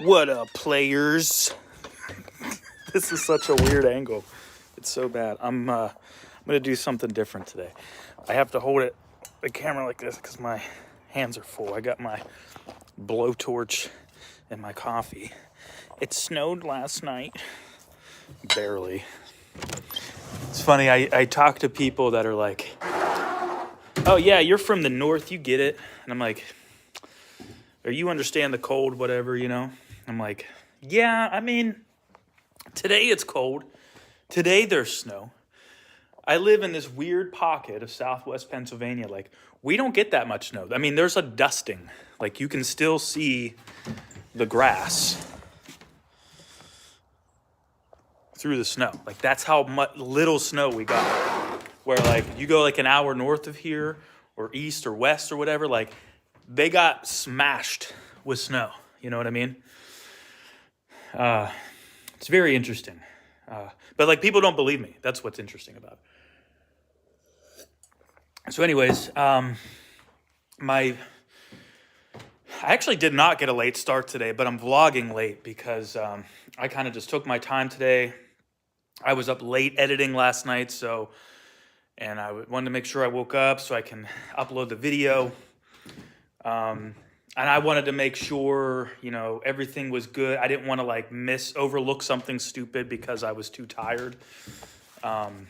What up, players? This is such a weird angle. It's so bad. I'm gonna do something different today. I have to hold the camera like this because my hands are full. I got my blowtorch and my coffee. It snowed last night, barely. It's funny. I talk to people that are like, "Oh yeah, you're from the north. You get it," and I'm like, or you understand the cold, whatever, you know? I'm like, yeah, I mean, today it's cold. Today there's snow. I live in this weird pocket of southwest Pennsylvania. Like, we don't get that much snow. I mean, there's a dusting. Like, you can still see the grass through the snow. Like, that's how much little snow we got. Where, like, you go like an hour north of here, or east or west or whatever, like, they got smashed with snow. You know what I mean? It's very interesting. But, like, people don't believe me. That's what's interesting about it. So anyways, I actually did not get a late start today, but I'm vlogging late because I kind of just took my time today. I was up late editing last night, and I wanted to make sure I woke up so I can upload the video. And I wanted to make sure, you know, everything was good. I didn't want to like overlook something stupid because I was too tired. And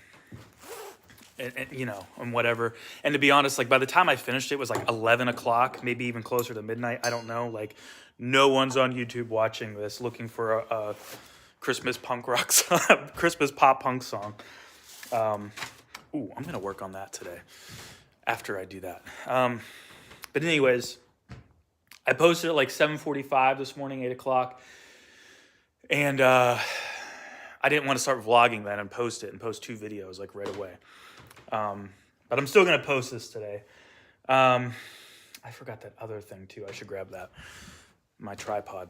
you know, and whatever. And to be honest, like by the time I finished, it was like 11 o'clock, maybe even closer to midnight. I don't know. Like no one's on YouTube watching this looking for a Christmas punk rock song, Christmas pop punk song. I'm going to work on that today after I do that. But anyways, I posted at like 7:45 this morning, 8 o'clock. And I didn't want to start vlogging then and post 2 videos like right away. But I'm still going to post this today. I forgot that other thing too. I should grab that. My tripod.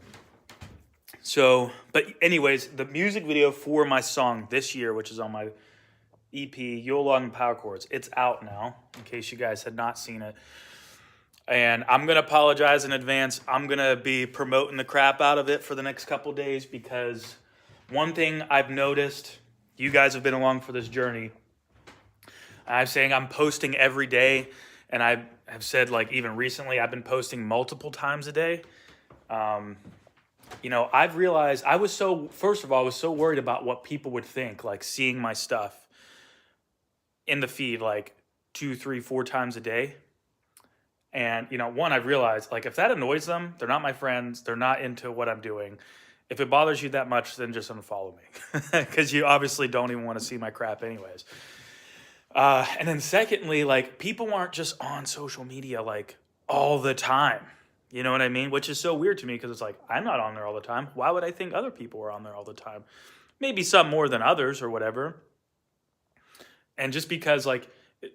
So, but anyways, the music video for my song this year, which is on my EP, Yule Log and Power Chords, it's out now, in case you guys had not seen it. And I'm going to apologize in advance. I'm going to be promoting the crap out of it for the next couple days because one thing I've noticed, you guys have been along for this journey. I'm saying I'm posting every day, and I have said like even recently I've been posting multiple times a day. You know, I've realized first of all, I was so worried about what people would think, like seeing my stuff in the feed like 2, 3, 4 times a day. And, you know, one, I realized, like, if that annoys them, they're not my friends, they're not into what I'm doing. If it bothers you that much, then just unfollow me. Because you obviously don't even want to see my crap anyways. And then secondly, like, people aren't just on social media, like, all the time. You know what I mean? Which is so weird to me because it's like, I'm not on there all the time. Why would I think other people are on there all the time? Maybe some more than others or whatever. And just because, like,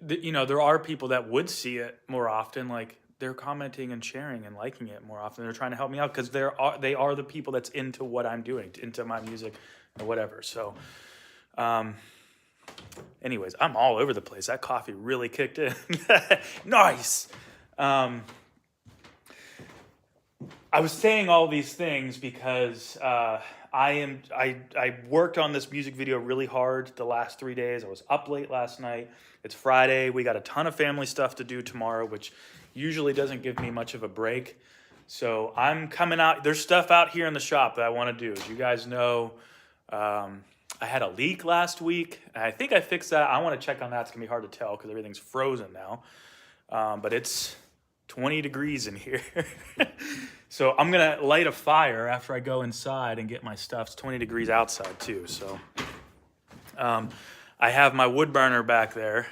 you know, there are people that would see it more often, like they're commenting and sharing and liking it more often. They're trying to help me out because they are the people that's into what I'm doing, into my music or whatever. So, anyways, I'm all over the place. That coffee really kicked in. Nice. I was saying all these things because I worked on this music video really hard the last 3 days. I was up late last night. It's Friday. We got a ton of family stuff to do tomorrow, which usually doesn't give me much of a break. So I'm coming out. There's stuff out here in the shop that I want to do. As you guys know, I had a leak last week. I think I fixed that. I want to check on that. It's going to be hard to tell because everything's frozen now. But it's 20 degrees in here. So I'm going to light a fire after I go inside and get my stuff. It's 20 degrees outside too. So I have my wood burner back there.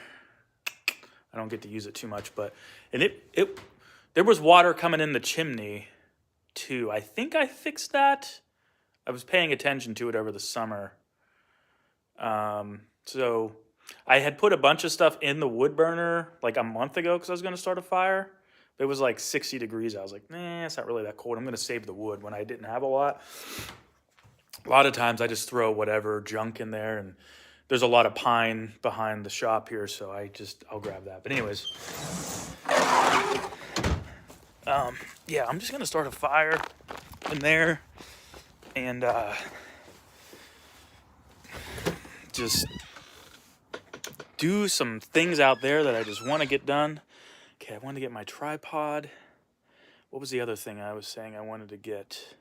I don't get to use it too much, but there was water coming in the chimney too. I think I fixed that. I was paying attention to it over the summer. So I had put a bunch of stuff in the wood burner like a month ago because I was going to start a fire. It was like 60 degrees. I was like, it's not really that cold. I'm going to save the wood when I didn't have a lot. A lot of times I just throw whatever junk in there, and there's a lot of pine behind the shop here, so I'll grab that. But anyways, yeah, I'm just going to start a fire. in there and just do some things out there that I just want to get done. Okay, I wanted to get my tripod. What was the other thing I was saying I wanted to get?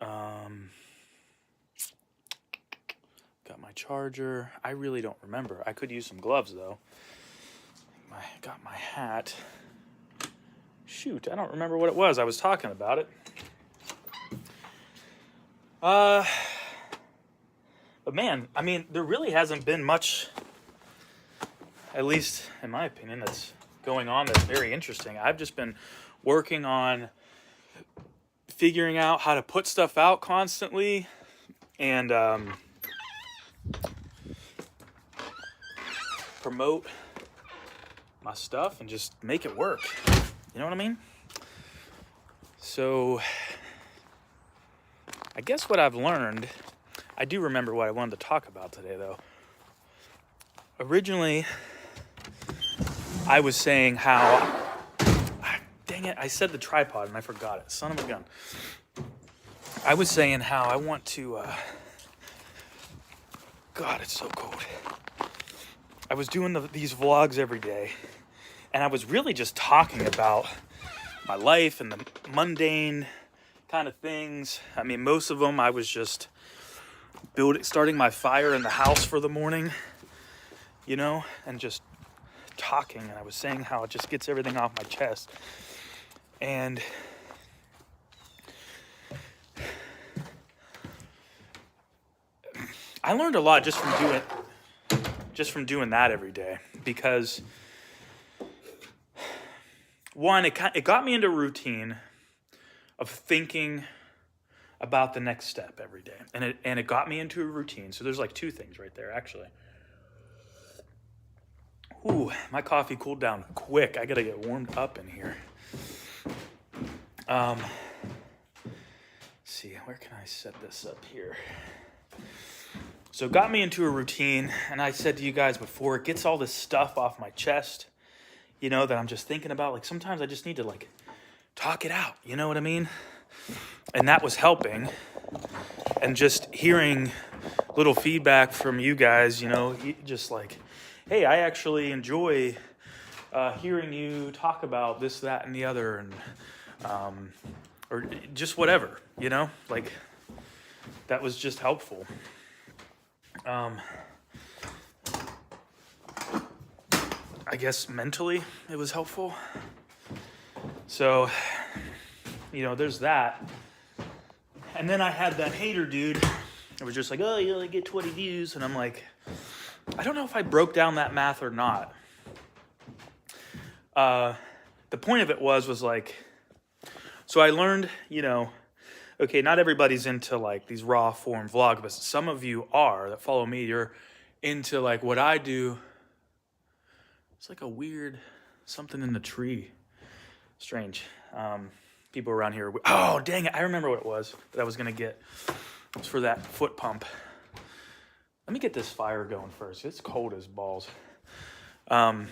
Got my charger. I really don't remember. I could use some gloves though. I got my hat. Shoot, I don't remember what it was. I was talking about it. But man, I mean, there really hasn't been much, at least in my opinion, that's going on that's very interesting. I've just been working on figuring out how to put stuff out constantly and promote my stuff and just make it work. You know what I mean? So I guess what I've learned, I do remember what I wanted to talk about today though. Originally, I was saying how, dang it, I said the tripod and I forgot it. Son of a gun. I was saying how I want to, God, it's so cold. I was doing these vlogs every day, and I was really just talking about my life and the mundane kind of things. I mean, most of them I was just starting my fire in the house for the morning, you know, and just talking. And I was saying how it just gets everything off my chest. And I learned a lot just from doing that every day, because one, it got me into a routine of thinking about the next step every day, and it got me into a routine. So there's like two things right there, actually. Ooh, my coffee cooled down quick. I gotta get warmed up in here. Let's see, where can I set this up here? So it got me into a routine, and I said to you guys before, it gets all this stuff off my chest, you know, that I'm just thinking about. Like, sometimes I just need to, like, talk it out, you know what I mean? And that was helping. And just hearing little feedback from you guys, you know, just like, hey, I actually enjoy hearing you talk about this, that, and the other, and or just whatever, you know? Like, that was just helpful. I guess mentally it was helpful. So, you know, there's that. And then I had that hater dude that was just like, oh, you only get 20 views. And I'm like, I don't know if I broke down that math or not. The point of it was like, so I learned, you know, okay, not everybody's into like these raw form vlogs, but some of you are that follow me. You're into like what I do. It's like a weird something in the tree. Strange. People around here. Oh, dang it. I remember what it was that I was going to get. It was for that foot pump. Let me get this fire going first. It's cold as balls. So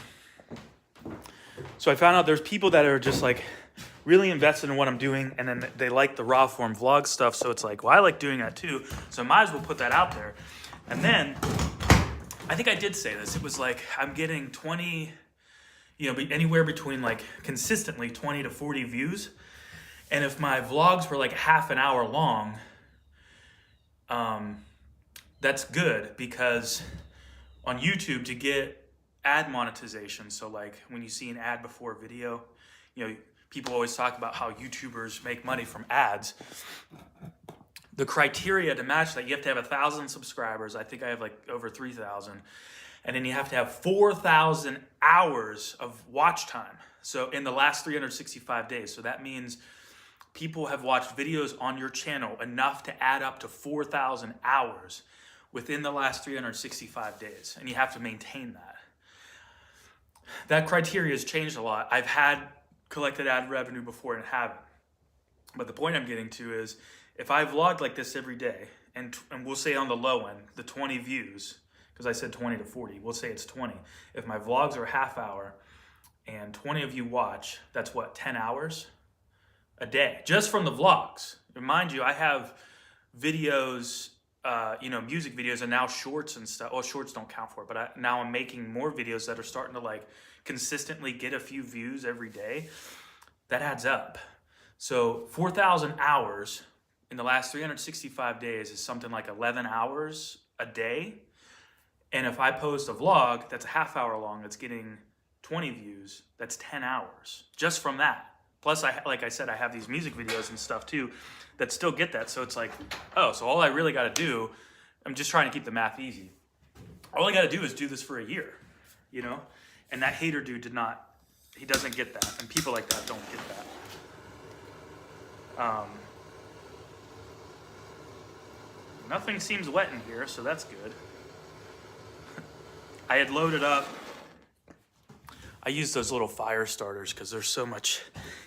I found out there's people that are just like really invested in what I'm doing, and then they like the raw form vlog stuff. So it's like, well, I like doing that too. So I might as well put that out there. And then I think I did say this. It was like I'm getting 20, you know, anywhere between like consistently 20 to 40 views. And if my vlogs were like half an hour long, that's good, because on YouTube to get ad monetization, so like when you see an ad before a video, you know, people always talk about how YouTubers make money from ads. The criteria to match that, you have to have 1,000 subscribers. I think I have like over 3,000. And then you have to have 4,000 hours of watch time. So in the last 365 days. So that means people have watched videos on your channel enough to add up to 4,000 hours within the last 365 days. And you have to maintain that. That criteria has changed a lot. I've had collected ad revenue before and haven't. But the point I'm getting to is, if I vlogged like this every day, and we'll say on the low end, the 20 views, because I said 20 to 40, we'll say it's 20. If my vlogs are half hour and 20 of you watch, that's what, 10 hours? a day, just from the vlogs. And mind you, I have videos, music videos, and now shorts and stuff. Well, shorts don't count for it, but now I'm making more videos that are starting to like consistently get a few views every day. That adds up. So 4,000 hours in the last 365 days is something like 11 hours a day. And if I post a vlog that's a half hour long, that's getting 20 views, that's 10 hours just from that. Plus, like I said, I have these music videos and stuff too that still get that. So it's like, oh, so all I really got to do, I'm just trying to keep the math easy. All I got to do is do this for a year, And that hater dude he doesn't get that. And people like that don't get that. Nothing seems wet in here, so that's good. I had loaded up. I use those little fire starters because they're so much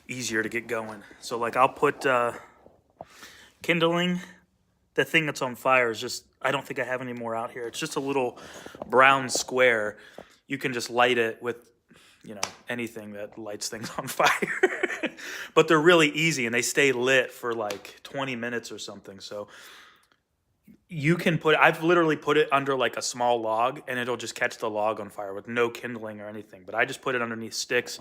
easier to get going. So like I'll put kindling. The thing that's on fire is just, I don't think I have any more out here. It's just a little brown square. You can just light it with, anything that lights things on fire. But they're really easy and they stay lit for like 20 minutes or something. So you can I've literally put it under like a small log and it'll just catch the log on fire with no kindling or anything. But I just put it underneath sticks.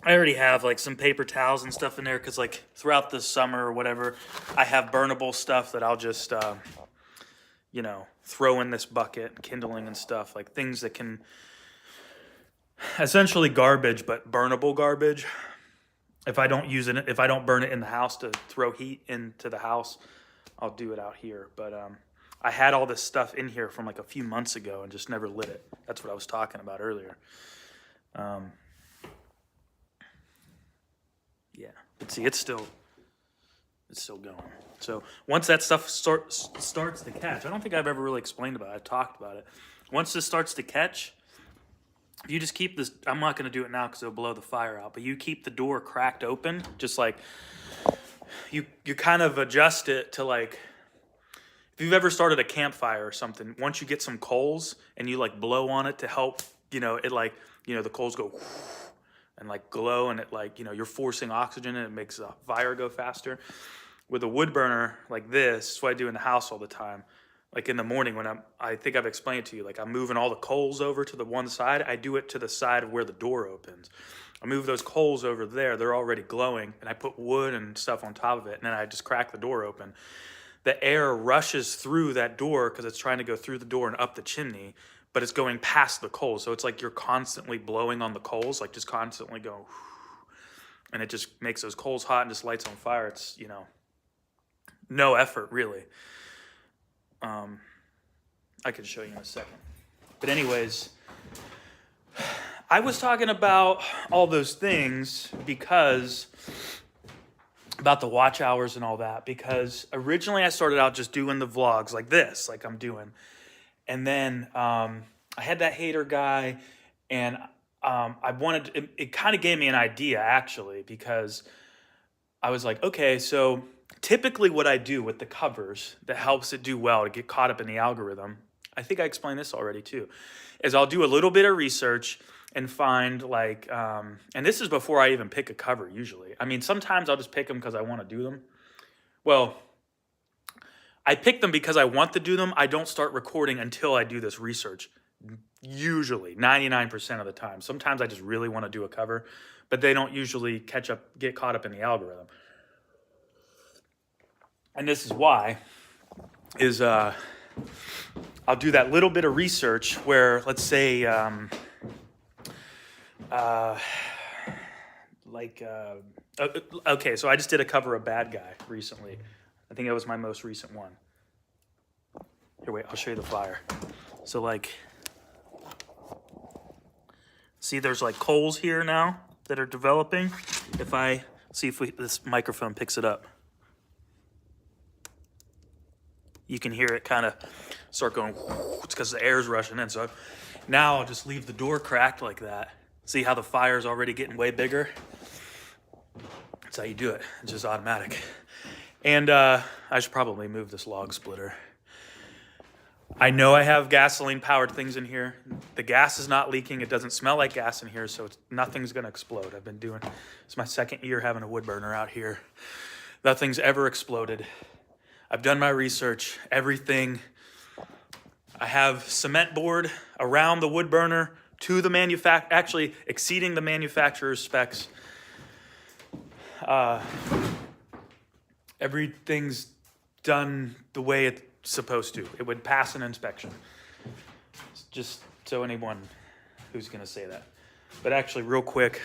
I already have like some paper towels and stuff in there because like throughout the summer or whatever, I have burnable stuff that I'll just, throw in this bucket, kindling and stuff, like things that can, essentially garbage, but burnable garbage. If I don't use it, if I don't burn it in the house to throw heat into the house, I'll do it out here. But I had all this stuff in here from like a few months ago and just never lit it. That's what I was talking about earlier. Yeah, but see, it's still going. So once that stuff starts to catch, I don't think I've ever really explained about it. I've talked about it. Once this starts to catch, if you just keep this, I'm not going to do it now because it'll blow the fire out, but you keep the door cracked open, just like you kind of adjust it to like, if you've ever started a campfire or something, once you get some coals and you like blow on it to help, it like, the coals go and like glow and it like, you're forcing oxygen and it makes the fire go faster. With a wood burner like this, what I do in the house all the time. Like in the morning when I think I've explained to you, like I'm moving all the coals over to the one side. I do it to the side of where the door opens. I move those coals over there. They're already glowing. And I put wood and stuff on top of it. And then I just crack the door open. The air rushes through that door because it's trying to go through the door and up the chimney. But it's going past the coals. So it's like you're constantly blowing on the coals. Like just constantly going. And it just makes those coals hot and just lights on fire. It's, no effort really. I can show you in a second. But anyways, I was talking about all those things because, about the watch hours and all that, because originally I started out just doing the vlogs like this, like I'm doing. And then I had that hater guy and I wanted, it kind of gave me an idea actually, because I was like, okay, so typically what I do with the covers that helps it do well to get caught up in the algorithm, I think I explained this already too, is I'll do a little bit of research and find like, and this is before I even pick a cover usually. I mean, sometimes I'll just pick them because I want to do them. Well, I pick them because I want to do them. I don't start recording until I do this research. Usually, 99% of the time. Sometimes I just really want to do a cover, but they don't usually get caught up in the algorithm. And this is why, is I'll do that little bit of research where, let's say, okay, so I just did a cover of Bad Guy recently. I think that was my most recent one. Here, wait, I'll show you the flyer. So, like, see there's like coals here now that are developing. If I, see if this microphone picks it up. You can hear it kind of start going, it's because the air's rushing in. So now I'll just leave the door cracked like that. See how the fire's already getting way bigger? That's how you do it. It's just automatic. And I should probably move this log splitter. I know I have gasoline-powered things in here. The gas is not leaking. It doesn't smell like gas in here, so nothing's going to explode. I've been doing, it's my second year having a wood burner out here. Nothing's ever exploded. I've done my research. Everything. I have cement board around the wood burner to the actually exceeding the manufacturer's specs. Everything's done the way it's supposed to. It would pass an inspection. Just so anyone who's gonna say that. But actually, real quick,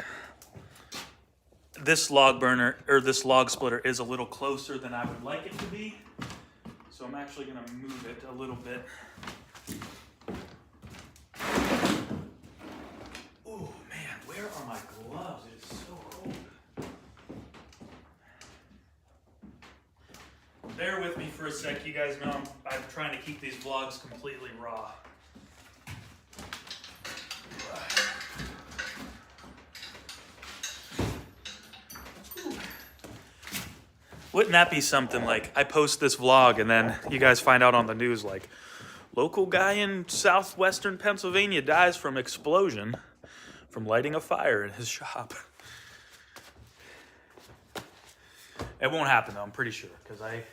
this log burner, or this log splitter, is a little closer than I would like it to be. So I'm actually gonna move it a little bit. Oh man, where are my gloves? It is so cold. Bear with me for a sec. You guys know I'm trying to keep these vlogs completely raw. Wouldn't that be something? Like, I post this vlog and then you guys find out on the news, like, local guy in southwestern Pennsylvania dies from explosion from lighting a fire in his shop. It won't happen though, I'm pretty sure, because I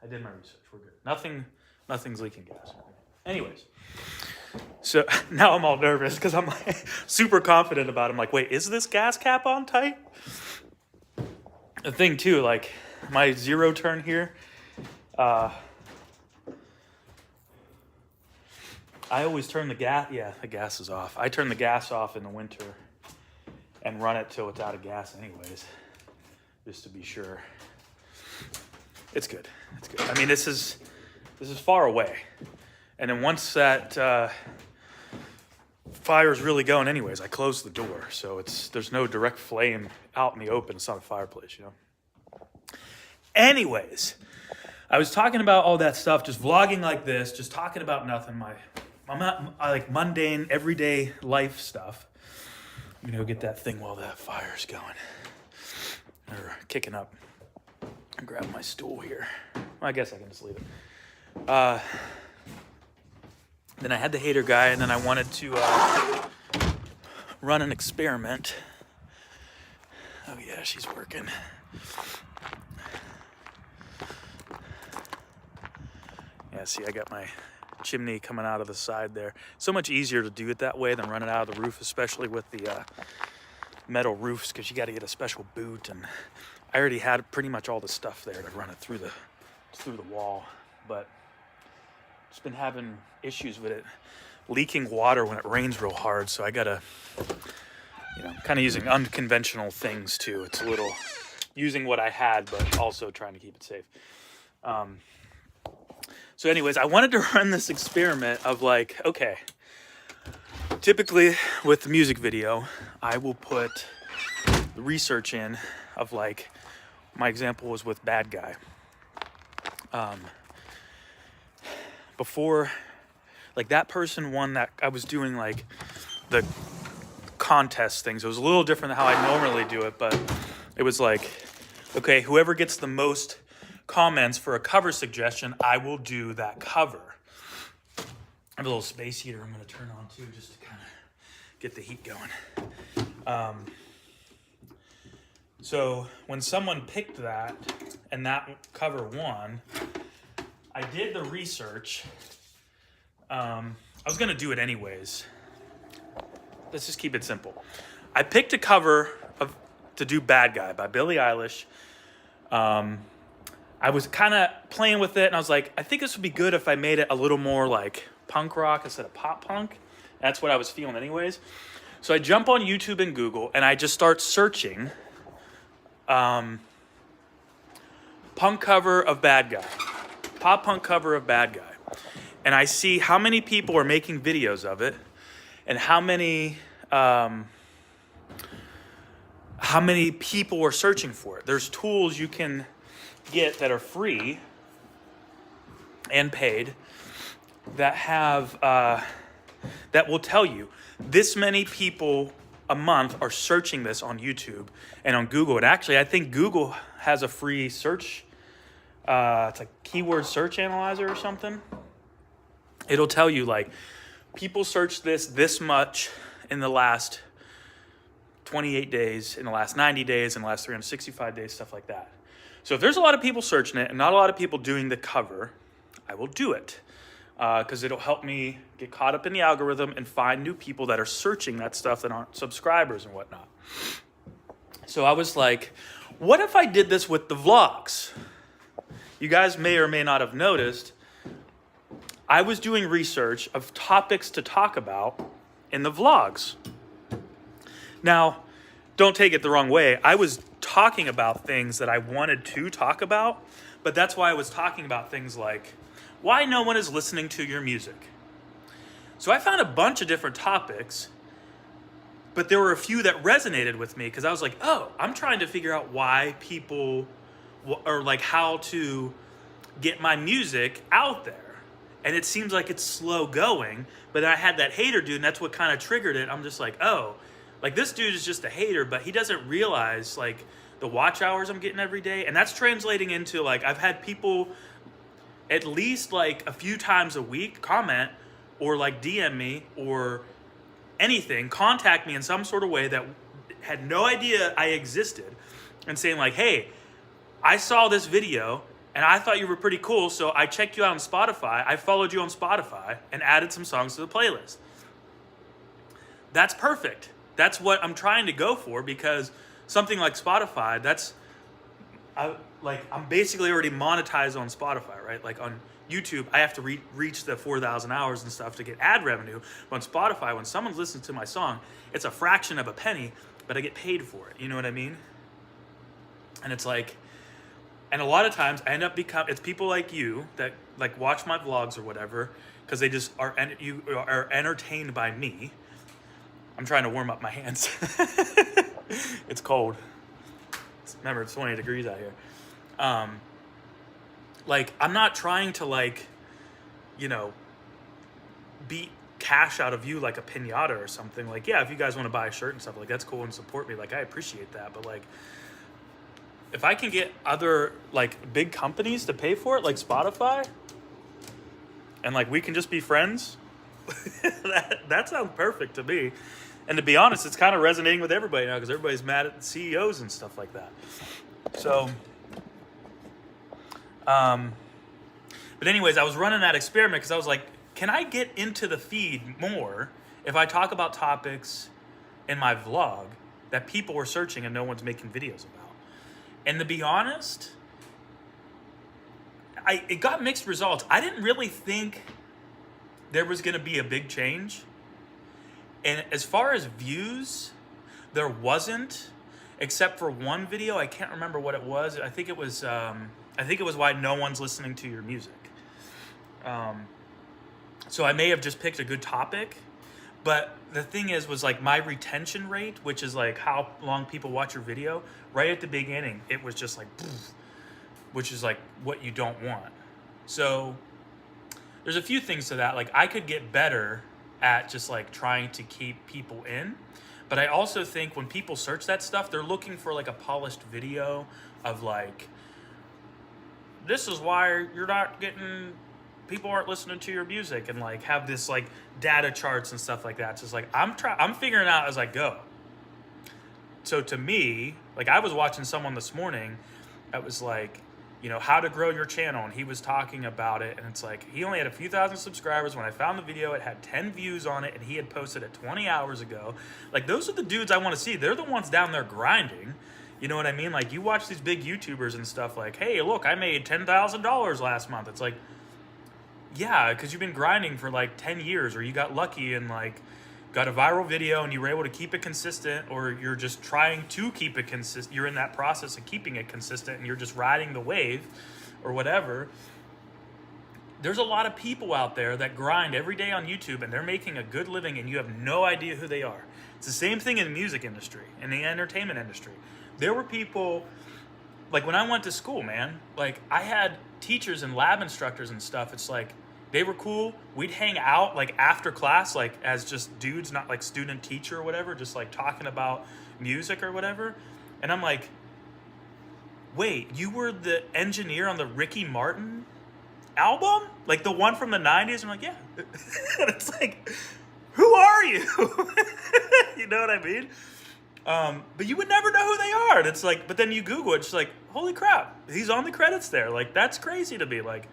did my research. We're good. Nothing's leaking gas. Anyways, so now I'm all nervous because I'm like super confident about it. I'm like, wait, is this gas cap on tight? The thing too, like my zero turn here, I always turn the gas. Yeah, the gas is off. I turn the gas off in the winter and run it till it's out of gas anyways, just to be sure. It's good. It's good. I mean, this is far away, and then once that fire's really going, anyways, I close the door, so there's no direct flame out in the open. It's not a fireplace, you know. Anyways, I was talking about all that stuff, just vlogging like this, just talking about nothing. My like mundane, everyday life stuff. I'm gonna go get that thing while that fire's going or kicking up. Grab my stool here. Well, I guess I can just leave it. Then I had the hater guy, and then I wanted to run an experiment. Oh yeah, she's working. Yeah, see, I got my chimney coming out of the side there. So much easier to do it that way than run it out of the roof, especially with the metal roofs, because you got to get a special boot, and I already had pretty much all the stuff there to run it through the wall, but just been having issues with it leaking water when it rains real hard. So I gotta, kind of using unconventional things too. It's a little using what I had, but also trying to keep it safe. So anyways, I wanted to run this experiment of like, okay, typically with the music video, I will put the research in of like, my example was with Bad Guy. Before, like that person won that, I was doing like the contest things. It was a little different than how I normally do it, but it was like, okay, whoever gets the most comments for a cover suggestion, I will do that cover. I have a little space heater I'm gonna turn on too, just to kind of get the heat going. So when someone picked that and that cover won, I did the research. I was gonna do it anyways. Let's just keep it simple. I picked a cover to do Bad Guy by Billie Eilish. I was kind of playing with it, and I was like, I think this would be good if I made it a little more like punk rock instead of pop punk. That's what I was feeling anyways. So I jump on YouTube and Google, and I just start searching punk cover of Bad Guy, pop punk cover of Bad Guy. And I see how many people are making videos of it and how many people are searching for it. There's tools you can get that are free and paid that have that will tell you this many people a month are searching this on YouTube and on Google. And actually, I think Google has a free search. It's like keyword search analyzer or something. it'll tell you like people searched this much in the last 28 days, in the last 90 days, in the last 365 days, stuff like that. So if there's a lot of people searching it and not a lot of people doing the cover, I will do it because it'll help me get caught up in the algorithm and find new people that are searching that stuff that aren't subscribers and whatnot. So I was like, what if I did this with the vlogs? You guys may or may not have noticed, I was doing research of topics to talk about in the vlogs. Now, don't take it the wrong way. I was talking about things that I wanted to talk about, but that's why I was talking about things like why no one is listening to your music. So I found a bunch of different topics, but there were a few that resonated with me because I was like, oh, I'm trying to figure out why people, or like how to get my music out there. And it seems like it's slow going, but I had that hater dude and that's what kind of triggered it. I'm just like, oh, like this dude is just a hater, but he doesn't realize like the watch hours I'm getting every day. And that's translating into like, I've had people at least like a few times a week comment or like DM me or anything, contact me in some sort of way that had no idea I existed and saying like, hey, I saw this video and I thought you were pretty cool, so I checked you out on Spotify. I followed you on Spotify and added some songs to the playlist. That's perfect. That's what I'm trying to go for because something like Spotify, I'm basically already monetized on Spotify, right? Like on YouTube, I have to reach the 4,000 hours and stuff to get ad revenue. But on Spotify, when someone's listening to my song, it's a fraction of a penny, but I get paid for it. You know what I mean? And it's like, and a lot of times I end up it's people like you that like watch my vlogs or whatever because they just are entertained by me. I'm trying to warm up my hands. It's cold. Remember, it's 20 degrees out here. Like, I'm not trying to, like, you know, beat cash out of you like a piñata or something. Like, yeah, if you guys want to buy a shirt and stuff, like, that's cool and support me. Like, I appreciate that. But, like, if I can get other, like, big companies to pay for it, like Spotify, and, like, we can just be friends, that sounds perfect to me. And to be honest, it's kind of resonating with everybody now because everybody's mad at the CEOs and stuff like that. So, but anyways, I was running that experiment because I was like, can I get into the feed more if I talk about topics in my vlog that people are searching and no one's making videos about? And to be honest, it got mixed results. I didn't really think there was going to be a big change. And as far as views, there wasn't, except for one video. I can't remember what it was. I think it was why no one's listening to your music. So I may have just picked a good topic, but the thing was like my retention rate, which is like how long people watch your video, right at the beginning, it was just like, which is like what you don't want. So there's a few things to that. Like I could get better at just like trying to keep people in. But I also think when people search that stuff, they're looking for like a polished video of like, this is why you're not getting, people aren't listening to your music, and like have this like data charts and stuff like that. So it's like, I'm figuring out as I go. So to me, like I was watching someone this morning that was like, you know, how to grow your channel. And he was talking about it. And it's like, he only had a few thousand subscribers. When I found the video, it had 10 views on it. And he had posted it 20 hours ago. Like, those are the dudes I want to see. They're the ones down there grinding. You know what I mean? Like, you watch these big YouTubers and stuff like, hey, look, I made $10,000 last month. It's like, yeah, because you've been grinding for like 10 years, or you got lucky and like got a viral video and you were able to keep it consistent, or you're just trying to keep it consistent. You're in that process of keeping it consistent and you're just riding the wave or whatever. There's a lot of people out there that grind every day on YouTube and they're making a good living and you have no idea who they are. It's the same thing in the music industry, in the entertainment industry. There were people, like when I went to school, man, like I had teachers and lab instructors and stuff. It's like, they were cool. We'd hang out like after class, like as just dudes, not like student teacher or whatever, just like talking about music or whatever. And I'm like, wait, you were the engineer on the Ricky Martin album? Like the one from the 90s? I'm like, yeah. And it's like, who are you? You know what I mean? But you would never know who they are. And it's like, but then you Google it, it's like, holy crap, he's on the credits there. Like, that's crazy to me. Like,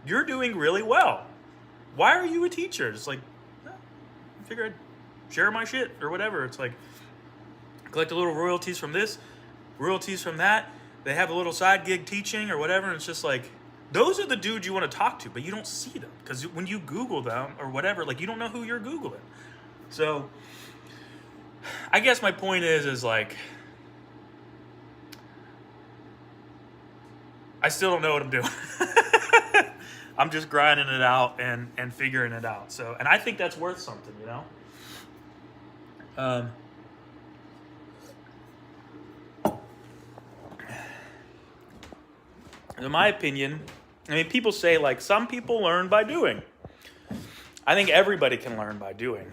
you're doing really well. Why are you a teacher? It's like, I figured I'd share my shit or whatever. It's like, collect a little royalties from this, royalties from that. They have a little side gig teaching or whatever. And it's just like, those are the dudes you want to talk to, but you don't see them. Because when you Google them or whatever, like, you don't know who you're Googling. So I guess my point is like, I still don't know what I'm doing. I'm just grinding it out and figuring it out. So, and I think that's worth something, you know? In my opinion, I mean, people say, like, some people learn by doing. I think everybody can learn by doing,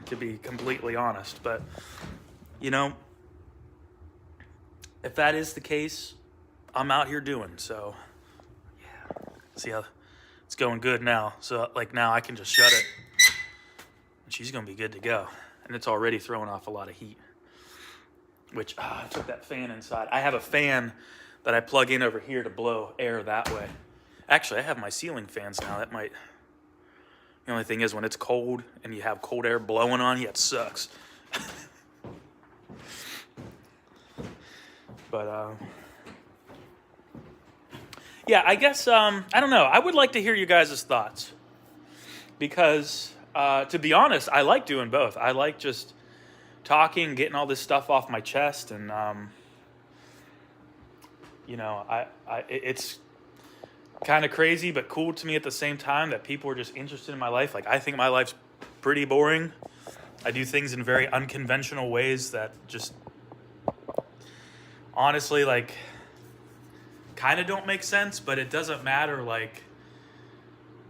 to be completely honest. But, you know, if that is the case, I'm out here doing. So, yeah. See how it's going good now. So, like, now I can just shut it. And she's going to be good to go. And it's already throwing off a lot of heat. Which, I took that fan inside. I have a fan that I plug in over here to blow air that way. Actually, I have my ceiling fans now. That might... The only thing is, when it's cold and you have cold air blowing on you, it sucks. But, yeah, I guess, I don't know. I would like to hear you guys' thoughts. Because, to be honest, I like doing both. I like just talking, getting all this stuff off my chest, and, you know, it's kind of crazy but cool to me at the same time that people are just interested in my life. Like, I think my life's pretty boring. I do things in very unconventional ways that just honestly, like, kind of don't make sense, but it doesn't matter. Like,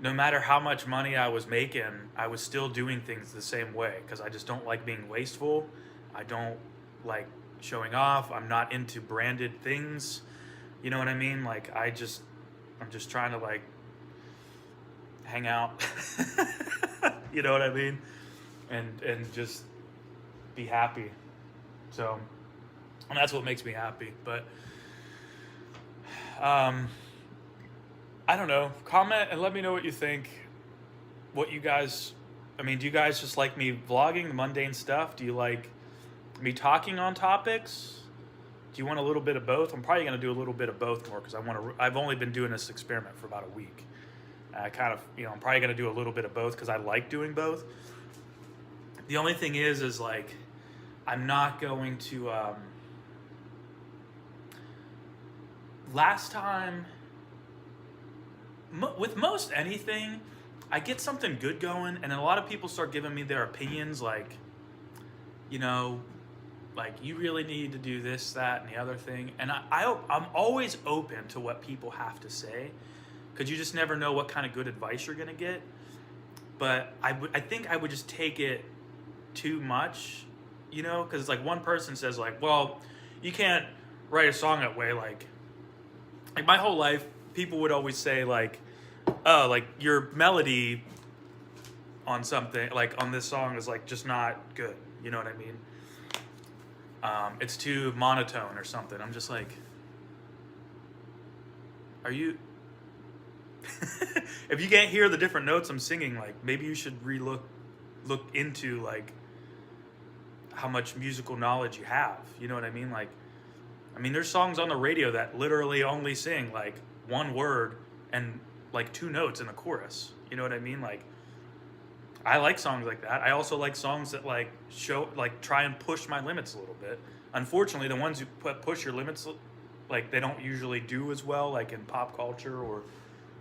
no matter how much money I was making, I was still doing things the same way because I just don't like being wasteful. I don't like showing off. I'm not into branded things. You know what I mean? Like, I'm just trying to, like, hang out. You know what I mean? And just be happy. So, and that's what makes me happy. But, I don't know. Comment and let me know what you think. What you guys, I mean, do you guys just like me vlogging the mundane stuff? Do you like me talking on topics? Do you want a little bit of both? I'm probably going to do a little bit of both more because I've only been doing this experiment for about a week. I kind of, you know, I'm probably going to do a little bit of both because I like doing both. The only thing is like, I'm not going to, last time, with most anything, I get something good going and then a lot of people start giving me their opinions, like, you know, like, you really need to do this, that, and the other thing. And I'm always open to what people have to say because you just never know what kind of good advice you're going to get. But I think I would just take it too much, you know, because, like, one person says, like, well, you can't write a song that way. Like my whole life, people would always say, like, oh, like, your melody on something, like, on this song is, like, just not good. You know what I mean? It's too monotone or something. I'm just like, are you... If you can't hear the different notes I'm singing, like, maybe you should look into, like, how much musical knowledge you have. You know what I mean? Like, I mean, there's songs on the radio that literally only sing, like, one word and, like, two notes in a chorus. You know what I mean? Like, I like songs like that. I also like songs that, like, try and push my limits a little bit. Unfortunately, the ones who push your limits, like, they don't usually do as well, like, in pop culture or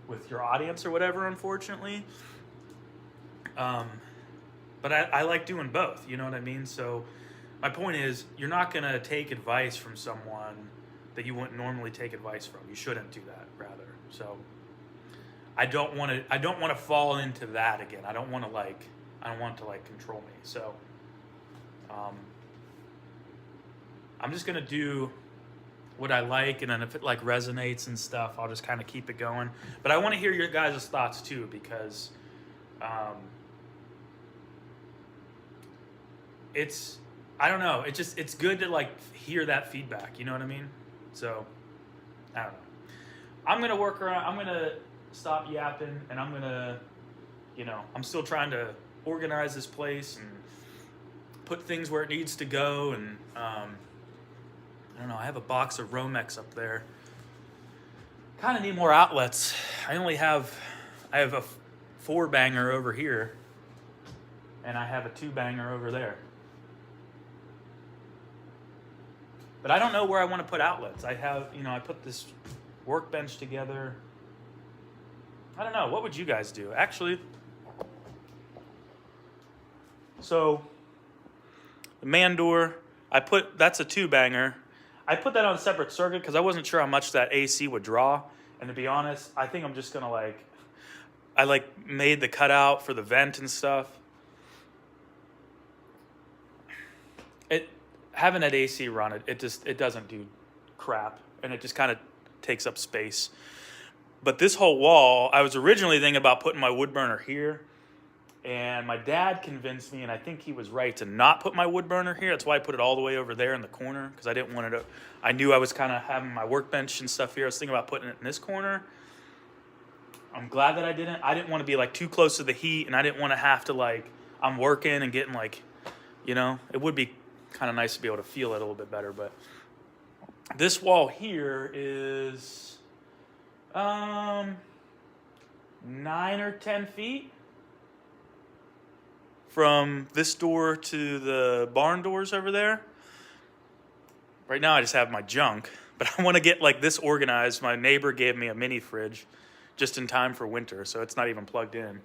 with your audience or whatever, unfortunately. But I like doing both, you know what I mean? So my point is, you're not going to take advice from someone that you wouldn't normally take advice from. You shouldn't do that, rather. So I don't want to fall into that again. I don't want to, like, control me. So I'm just going to do what I like, and then if it like resonates and stuff, I'll just kind of keep it going. But I want to hear your guys' thoughts too, because it's, I don't know, it's good to like hear that feedback, you know what I mean? So I don't know. I'm gonna work around. I'm gonna stop yapping, and I'm gonna, I'm still trying to organize this place and put things where it needs to go. And I don't know. I have a box of Romex up there. Kind of need more outlets. I have a 4-banger over here, and I have a 2-banger over there. But I don't know where I want to put outlets. I put this workbench together. I don't know. What would you guys do? Actually, so the man door, that's a 2-banger. I put that on a separate circuit because I wasn't sure how much that AC would draw. And to be honest, I think I'm just going to I made the cutout for the vent and stuff. Having that AC run, it doesn't do crap, and it just kind of takes up space. But this whole wall, I was originally thinking about putting my wood burner here, and my dad convinced me, and I think he was right, to not put my wood burner here. That's why I put it all the way over there in the corner, because I didn't want it to, I knew I was kind of having my workbench and stuff here. I was thinking about putting it in this corner. I'm glad that I didn't. I didn't want to be too close to the heat, and I didn't want to have to I'm working and getting it would be kind of nice to be able to feel it a little bit better. But this wall here is 9 or 10 feet from this door to the barn doors over there. Right now I just have my junk, but I want to get this organized. My neighbor gave me a mini fridge just in time for winter, so it's not even plugged in.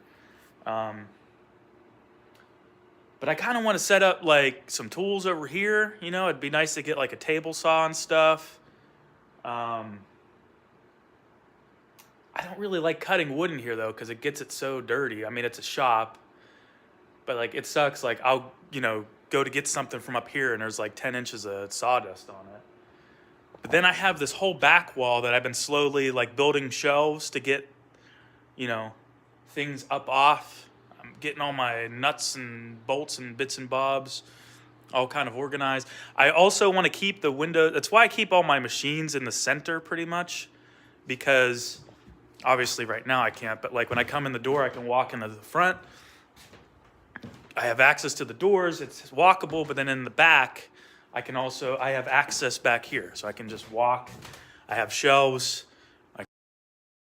But I kind of want to set up some tools over here. It'd be nice to get a table saw and stuff. I don't really like cutting wood in here though, because it gets it so dirty. I mean, it's a shop, but it sucks. I'll go to get something from up here, and there's 10 inches of sawdust on it. But then I have this whole back wall that I've been slowly building shelves to get things up off. I'm getting all my nuts and bolts and bits and bobs all kind of organized. I also want to keep the window. That's why I keep all my machines in the center pretty much, because obviously right now I can't, but when I come in the door, I can walk into the front. I have access to the doors. It's walkable, but then in the back, I have access back here, so I can just walk. I have shelves.